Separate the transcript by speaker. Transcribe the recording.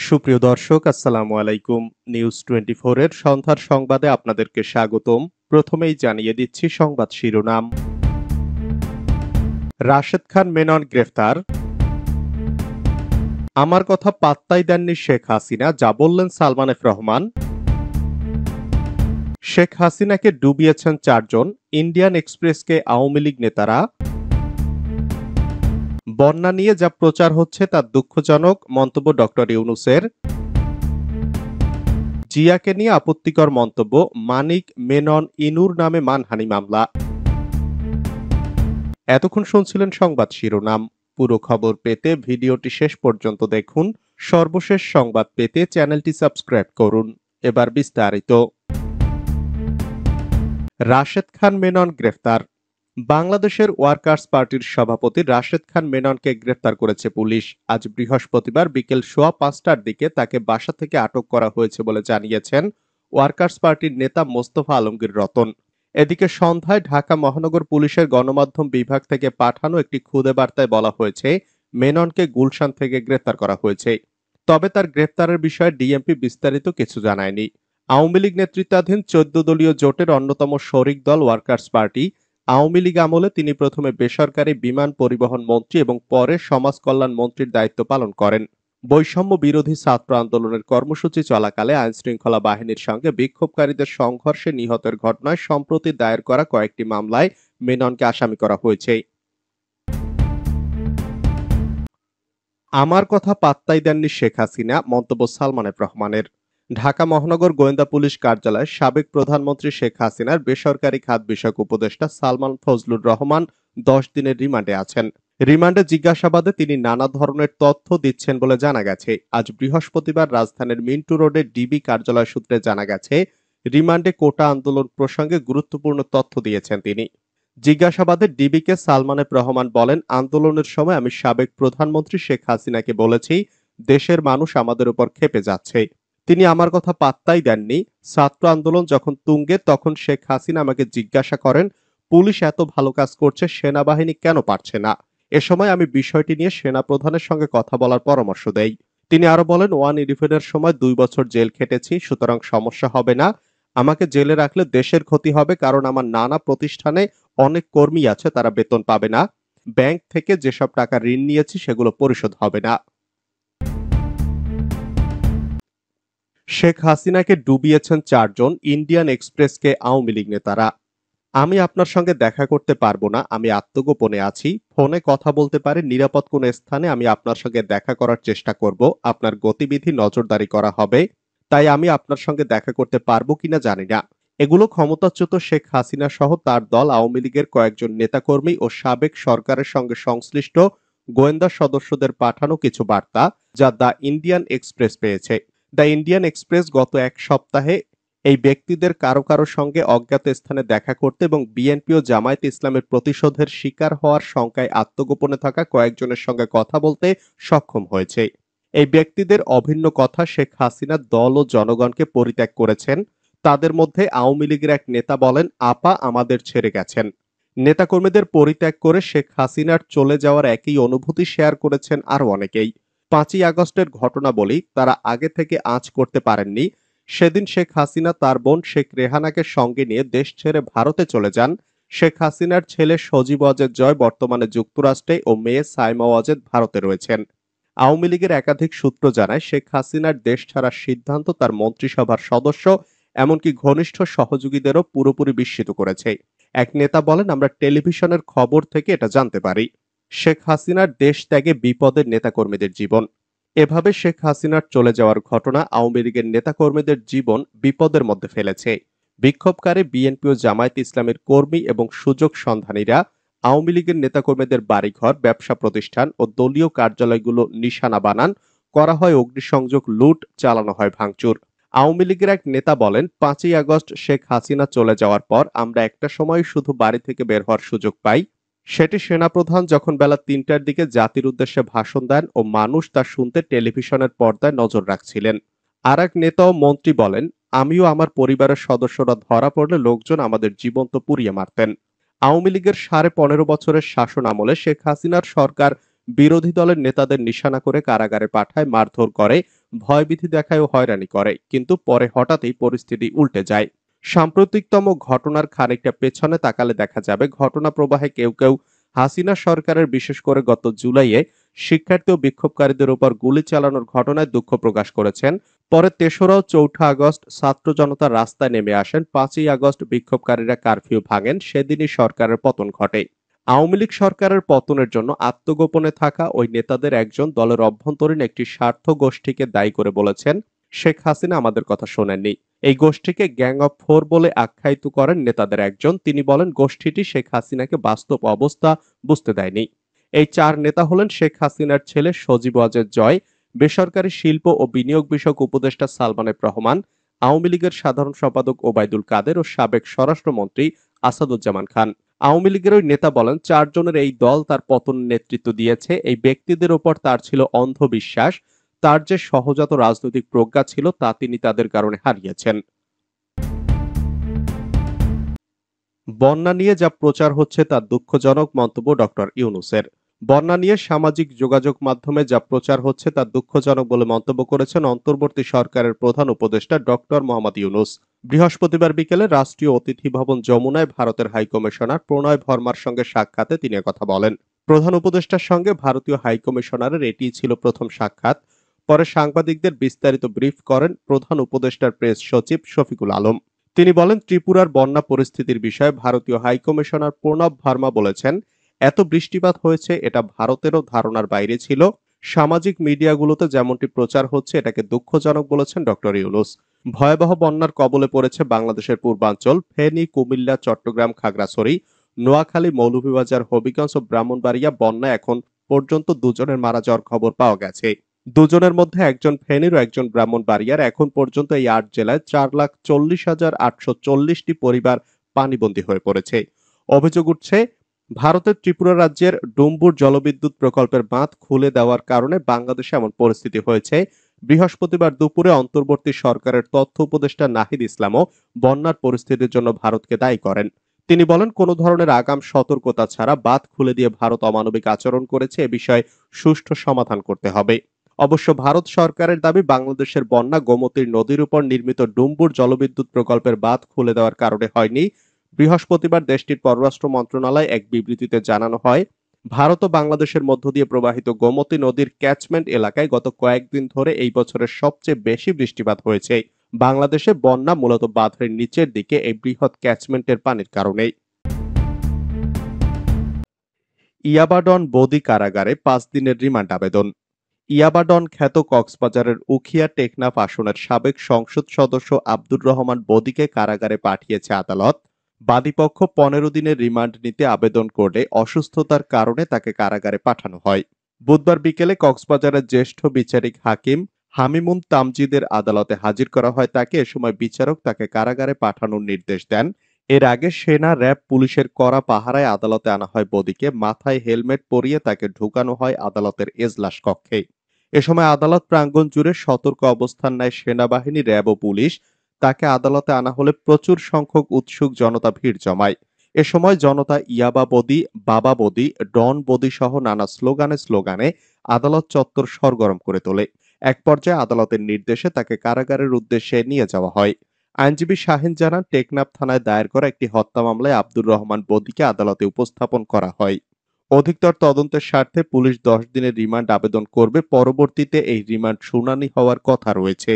Speaker 1: সুপ্রিয় দর্শক, আসসালামু আলাইকুম। নিউজ 24 এর সন্ধ্যার সংবাদে আপনাদেরকে স্বাগতম। প্রথমেই জানিয়ে দিচ্ছি সংবাদ শিরোনাম। রাশেদ খান মেনন গ্রেফতার। আমার কথা পাত্তাই দেননি শেখ হাসিনা, যা বললেন সালমান এফ রহমান। শেখ হাসিনাকে ডুবিয়েছেন 4 জন, ইন্ডিয়ান এক্সপ্রেসকে আওয়ামী লীগ নেতারা। বন্যা নিয়ে যা প্রচার হচ্ছে তা দুঃখজনক, মন্তব্য ডক্টর ইউনূসের। জিয়াকে নিয়ে আপত্তিকর মন্তব্য, মানিক মেনন ইনুর নামে মানহানি মামলা। এতক্ষণ শুনছিলেন সংবাদ শিরোনাম। পুরো খবর পেতে ভিডিওটি শেষ পর্যন্ত দেখুন। সর্বশেষ সংবাদ পেতে চ্যানেলটি সাবস্ক্রাইব করুন। এবার বিস্তারিত। রাশেদ খান মেনন গ্রেফতার। বাংলাদেশের ওয়ার্কার্স পার্টির সভাপতি রাশেদ খান মেননকে গ্রেফতার করেছে পুলিশ। আজ বৃহস্পতিবার বিকেল 5:15টার দিকে তাকে বাসা থেকে আটক করা হয়েছে বলে জানিয়েছেন ওয়ার্কার্স পার্টির নেতা মোস্তফা আলমগীর রতন। এদিকে সন্ধ্যায় ঢাকা মহানগর পুলিশের গণমাধ্যম বিভাগ থেকে পাঠানো একটি খুদে বার্তায় বলা হয়েছে মেননকে গুলশান থেকে গ্রেফতার করা হয়েছে। তবে তার গ্রেফতারের বিষয়ে ডিএমপি বিস্তারিত কিছু জানায়নি। আওয়ামী লীগ নেতৃত্বাধীন 14 দলীয় জোটের অন্যতম শরিক দল ওয়ার্কার্স পার্টি। আওয়ামী লীগ আমলে তিনি প্রথমে বেসরকারি বিমান পরিবহন মন্ত্রী এবং পরে সমাজ কল্যাণ মন্ত্রীর দায়িত্ব পালন করেন। বৈষম্য বিরোধী ছাত্র আন্দোলনের কর্মসূচি চলাকালে আইনশৃঙ্খলা বাহিনীর সঙ্গে বিক্ষোভকারীদের সংঘর্ষে নিহতের ঘটনায় সম্প্রতি দায়ের করা কয়েকটি মামলায় মেননকে আসামি করা হয়েছে। আমার কথা পাত্তাই দেননি শেখ হাসিনা, মন্তব্য সালমান এফ রহমানের। ঢাকা মহানগর গোয়েন্দা পুলিশ কার্যালয়ের সাবেক প্রধানমন্ত্রী শেখ হাসিনার বেসরকারি খাত বিষয়ক উপদেষ্টা সালমান ফজলুর রহমান 10 দিনের রিমান্ডে আছেন। রিমান্ডে জিজ্ঞাসাবাদে তিনি নানা ধরনের তথ্য দিচ্ছেন বলে জানা গেছে। আজ বৃহস্পতিবার রাজধানীর মিন্টু রোডে ডিবি কার্যালয় সূত্রে জানা গেছে, রিমান্ডে কোটা আন্দোলন প্রসঙ্গে গুরুত্বপূর্ণ তথ্য দিয়েছেন তিনি। জিজ্ঞাসাবাদে ডিবিকে সালমান এফ রহমান বলেন, আন্দোলনের সময় আমি সাবেক প্রধানমন্ত্রী শেখ হাসিনাকে বলেছি, দেশের মানুষ আমাদের উপর ক্ষেপে যাচ্ছে। তিনি আমার কথা পাত্তাই দেননি। ছাত্র আন্দোলন যখন তুঙ্গে তখন শেখ হাসিনা আমাকে জিজ্ঞাসা করেন, পুলিশ এত ভালো কাজ করছে, সেনাবাহিনী কেন পারছে না? এ সময় আমি বিষয়টি নিয়ে সেনা প্রধানের সঙ্গে কথা বলার পরামর্শ দেই। তিনি আরো বলেন, 111-এর সময় 2 বছর জেল খেটেছি, সুতরাং সমস্যা হবে না। আমাকে জেলে রাখলে দেশের ক্ষতি হবে, কারণ আমার নানা প্রতিষ্ঠানে অনেক কর্মী আছে, তারা বেতন পাবে না। ব্যাংক থেকে যেসব টাকা ঋণ নিয়েছি সেগুলো পরিশোধ হবে না। শেখ হাসিনাকে ডুবিয়েছেন 4 জন, ইন্ডিয়ান এক্সপ্রেসকে আওয়ামী লীগ নেতারা। আমি আপনার সঙ্গে দেখা করতে পারবো না, আমি আত্মগোপনে আছি। ফোনে কথা বলতে পারি, নিরাপদ কোনো স্থানে আমি আপনার সঙ্গে দেখা করার চেষ্টা করব। আপনার গতিবিধি নজরদারি করা হবে, তাই আমি আপনার সঙ্গে দেখা করতে পারবো কিনা জানি না। এগুলো ক্ষমতাচ্যুত শেখ হাসিনা সহ তার দল আওয়ামী লীগের কয়েকজন নেতাকর্মী ও সাবেক সরকারের সঙ্গে সংশ্লিষ্ট গোয়েন্দা সদস্যদের পাঠানো কিছু বার্তা, যা দ্য ইন্ডিয়ান এক্সপ্রেস পেয়েছে। দ্য ইন্ডিয়ান এক্সপ্রেস গত এক সপ্তাহে এই ব্যক্তিদের কারো কারো সঙ্গে অজ্ঞাত স্থানে দেখা করতে এবং বিএনপি ও জামায়াতে ইসলামের প্রতিশোধের শিকার হওয়ার শঙ্কায় আত্মগোপনে থাকা কয়েকজনের সঙ্গে কথা বলতে সক্ষম হয়েছে। এই ব্যক্তিদের অভিন্ন কথা, শেখ হাসিনা দল ও জনগণকে পরিত্যাগ করেছেন। তাদের মধ্যে আওয়ামী লীগের এক নেতা বলেন, আপা আমাদের ছেড়ে গেছেন। নেতাকর্মীদের পরিত্যাগ করে শেখ হাসিনার চলে যাওয়ার একই অনুভূতি শেয়ার করেছেন আরো অনেকেই। 5ই আগস্টের ঘটনা বলি, তারা আগে থেকে আঁচ করতে পারেননি। সেদিন শেখ হাসিনা তার বোন শেখ রেহানাকে সঙ্গে নিয়ে দেশ ছেড়ে ভারতে চলে যান। শেখ হাসিনার ছেলে সজীব ওয়াজেদ জয় বর্তমানে যুক্তরাষ্ট্রে ও মেয়ে সাইমা ওয়াজেদ ভারতে রয়েছেন। আওয়ামী লীগের একাধিক সূত্র জানায়, শেখ হাসিনার দেশ ছাড়ার সিদ্ধান্ত তার মন্ত্রিসভার সদস্য, এমনকি ঘনিষ্ঠ সহযোগীদেরও পুরোপুরি বিস্মিত করেছে। এক নেতা বলেন, আমরা টেলিভিশনের খবর থেকে এটা জানতে পারি। শেখ হাসিনার দেশ ত্যাগে বিপদের নেতাকর্মীদের জীবন। এভাবে শেখ হাসিনার চলে যাওয়ার ঘটনা আওয়ামী লীগের নেতাকর্মীদের জীবন বিপদের মধ্যে ফেলেছে। বিক্ষোভকারী বিএনপি ও জামায়াত ইসলামের কর্মী এবং সুযোগ সন্ধানীরা আওয়ামী লীগের নেতাকর্মীদের বাড়িঘর, ব্যবসা প্রতিষ্ঠান ও দলীয় কার্যালয়গুলো নিশানা বানান, করা হয় অগ্নিসংযোগ, লুট, চালানো হয় ভাঙচুর। আওয়ামী লীগের এক নেতা বলেন, 5ই আগস্ট শেখ হাসিনা চলে যাওয়ার পর আমরা একটা সময় শুধু বাড়ি থেকে বের হওয়ার সুযোগ পাই। সেটি সেনাপ্রধান যখন বেলা 3টার দিকে জাতির উদ্দেশ্যে ভাষণ দেন ও মানুষ তা শুনতে টেলিভিশনের পর্দায় নজর রাখছিলেন। আর এক নেতা ও মন্ত্রী বলেন, আমিও আমার পরিবারের সদস্যরা ধরা পড়লে লোকজন আমাদের জীবন্ত পুড়িয়ে মারতেন। আওয়ামী লীগের 15.5 বছরের শাসন আমলে শেখ হাসিনার সরকার বিরোধী দলের নেতাদের নিশানা করে কারাগারে পাঠায়, মারধর করে, ভয়ভীতি দেখায় ও হয়রানি করে, কিন্তু পরে হঠাৎই পরিস্থিতি উল্টে যায়। সাম্প্রতিকতম ঘটনার খানিকটা পেছনে তাকালে দেখা যাবে ঘটনা প্রবাহে কেউ কেউ হাসিনা সরকারের, বিশেষ করে গত জুলাইয়ে শিক্ষার্থী ও বিক্ষোভকারীদের উপর গুলি চালানোর ঘটনায় দুঃখ প্রকাশ করেছেন। পরে ৩রা ও ৪ঠা আগস্ট ছাত্র জনতা রাস্তায় নেমে আসেন। ৫ই আগস্ট বিক্ষোভকারীরা কারফিউ ভাঙেন, সেদিনই সরকারের পতন ঘটে। আওয়ামী লীগ সরকারের পতনের জন্য আত্মগোপনে থাকা ওই নেতাদের একজন দলের অভ্যন্তরীণ একটি স্বার্থ গোষ্ঠীকে দায়ী করে বলেছেন, শেখ হাসিনা আমাদের কথা শোনেননি। এই গোষ্ঠীকে গ্যাং অফ ফোর বলে আখ্যায়িত করেন নেতাদের একজন। তিনি বলেন, গোষ্ঠীটি শেখ হাসিনাকে বাস্তব অবস্থা বুঝতে দেয়নি। এই ৪ নেতা হলেন শেখ হাসিনার ছেলে সজীব ওয়াজেদ জয়, বেসরকারি শিল্প ও বিনিয়োগ বিষয়ক উপদেষ্টা সালমান এফ রহমান, আওয়ামী লীগের সাধারণ সম্পাদক ওবায়দুল কাদের ও সাবেক স্বরাষ্ট্রমন্ত্রী আসাদুজ্জামান খান। আওয়ামী লীগের ওই নেতা বলেন, ৪ জনের এই দল তার পতন নেতৃত্ব দিয়েছে। এই ব্যক্তিদের ওপর তার ছিল অন্ধবিশ্বাস। তার যে সহজাত রাজনৈতিক প্রজ্ঞা ছিল তা তিনি তাদের কারণে হারিয়েছেন। বন্যা নিয়ে যা প্রচার হচ্ছে তা দুঃখজনক মন্তব্য ডক্টর ইউনূসের। বন্যা নিয়ে সামাজিক যোগাযোগ মাধ্যমে যা প্রচার হচ্ছে তা দুঃখজনক বলে মন্তব্য করেছেন অন্তর্বর্তী সরকারের প্রধান উপদেষ্টা ডক্টর মোহাম্মদ ইউনূস। বৃহস্পতিবার বিকেলে রাষ্ট্রীয় অতিথি ভবন যমুনায় ভারতের হাইকমিশনার প্রণয় ভার্মার সঙ্গে সাক্ষাতে তিনি একথা বলেন। প্রধান উপদেষ্টার সঙ্গে ভারতীয় হাইকমিশনারের এটিই ছিল প্রথম সাক্ষাৎ। পরে সাংবাদিকদের বিস্তারিত ব্রিফ করেন প্রধান উপদেষ্টার প্রেস সচিব শফিকুল আলম। তিনি বলেন, ত্রিপুরার বন্যা পরিস্থিতির বিষয়ে ভারতীয় হাইকমিশনার প্রণব ভার্মা বলেছেন, এত বৃষ্টিপাত হয়েছে এটা ভারতেরও ধারণার বাইরে ছিল। সামাজিক মিডিয়াগুলোতে যেমনটি প্রচার হচ্ছে এটাকে দুঃখজনক বলেছেন ডক্টর ইউনূস। ভয়াবহ বন্যার কবলে পড়েছে বাংলাদেশের পূর্বাঞ্চল। ফেনী, কুমিল্লা, চট্টগ্রাম, খাগড়াছড়ি, নোয়াখালী, মৌলভীবাজার, হবিগঞ্জ ও ব্রাহ্মণবাড়িয়া। বন্যায় এখন পর্যন্ত ২ জনের মারা যাওয়ার খবর পাওয়া গেছে। ২ জনের মধ্যে একজন ফেনীর ও একজন ব্রাহ্মণবাড়িয়ার। এখন পর্যন্ত এই ৮ জেলায় ৪,৪০,৮৪০টি পরিবার পানিবন্দী হয়ে পড়েছে। অভিযোগ উঠছে, ভারতের ত্রিপুরা রাজ্যের ডুম্বুর জলবিদ্যুৎ প্রকল্পের বাঁধ খুলে দেওয়ার কারণে বাংলাদেশে এমন পরিস্থিতি হয়েছে। বৃহস্পতিবার দুপুরে অন্তর্বর্তী সরকারের তথ্য উপদেষ্টা নাহিদ ইসলামও বন্যার পরিস্থিতির জন্য ভারতকে দায়ী করেন। তিনি বলেন, কোনো ধরনের আগাম সতর্কতা ছাড়া বাঁধ খুলে দিয়ে ভারত অমানবিক আচরণ করেছে, এ বিষয়ে সুষ্ঠু সমাধান করতে হবে। অবশ্য ভারত সরকারের দাবি, বাংলাদেশের বন্যা গোমতী নদীর উপর নির্মিত ডুম্বুর জলবিদ্যুৎ প্রকল্পের বাঁধ খুলে দেওয়ার কারণে হয়নি। বৃহস্পতিবার দেশটির পররাষ্ট্র মন্ত্রণালয় এক বিবৃতিতে জানানো হয়, ভারত ও বাংলাদেশের মধ্য দিয়ে প্রবাহিত গোমতী নদীর ক্যাচমেন্ট এলাকায় গত কয়েকদিন ধরে এই বছরের সবচেয়ে বেশি বৃষ্টিপাত হয়েছে। বাংলাদেশে বন্যা মূলত বাঁধের নিচের দিকে এই বৃহৎ ক্যাচমেন্টের পানির কারণেই। ইয়াবাডন বদি কারাগারে ৫ দিনের রিমান্ড আবেদন। ইয়াবাডন খ্যাত কক্সবাজারের উখিয়া টেকনাফ আসনের সাবেক সংসদ সদস্য আব্দুর রহমান বদিকে কারাগারে পাঠিয়েছে আদালত। বাদীপক্ষ ১৫ দিনের রিমান্ড নিতে আবেদন করলে অসুস্থতার কারণে তাকে কারাগারে পাঠানো হয়। বুধবার বিকেলে কক্সবাজারের জ্যেষ্ঠ বিচারিক হাকিম হামিমুন তামজিদের আদালতে হাজির করা হয় তাকে। এ সময় বিচারক তাকে কারাগারে পাঠানোর নির্দেশ দেন। এর আগে সেনা, র্যাব, পুলিশের কড়া পাহারায় আদালতে আনা হয় বদিকে। মাথায় হেলমেট পরিয়ে তাকে ঢুকানো হয় আদালতের এজলাস কক্ষে। এ সময় আদালত প্রাঙ্গণ জুড়ে সতর্ক অবস্থান নেয় সেনাবাহিনী, র্যাব ও পুলিশ। তাকে আদালতে আনা হলে প্রচুর সংখ্যক উৎসুক জনতা ভিড় জমায়। এ সময় জনতা ইয়াবা বদি, বাবা বদি, ডন বদি সহ নানা স্লোগানে আদালত চত্বর সরগরম করে তোলে। এক পর্যায়ে আদালতের নির্দেশে তাকে কারাগারের উদ্দেশ্যে নিয়ে যাওয়া হয়। আইনজীবী শাহিন জানান, টেকনাফ থানায় দায়ের করা একটি হত্যা মামলায় আব্দুর রহমান বদিকে আদালতে উপস্থাপন করা হয়। অধিকতর তদন্তের স্বার্থে পুলিশ ১০ দিনের রিমান্ড আবেদন করবে। পরবর্তীতে এই রিমান্ড শুনানি হওয়ার কথা রয়েছে।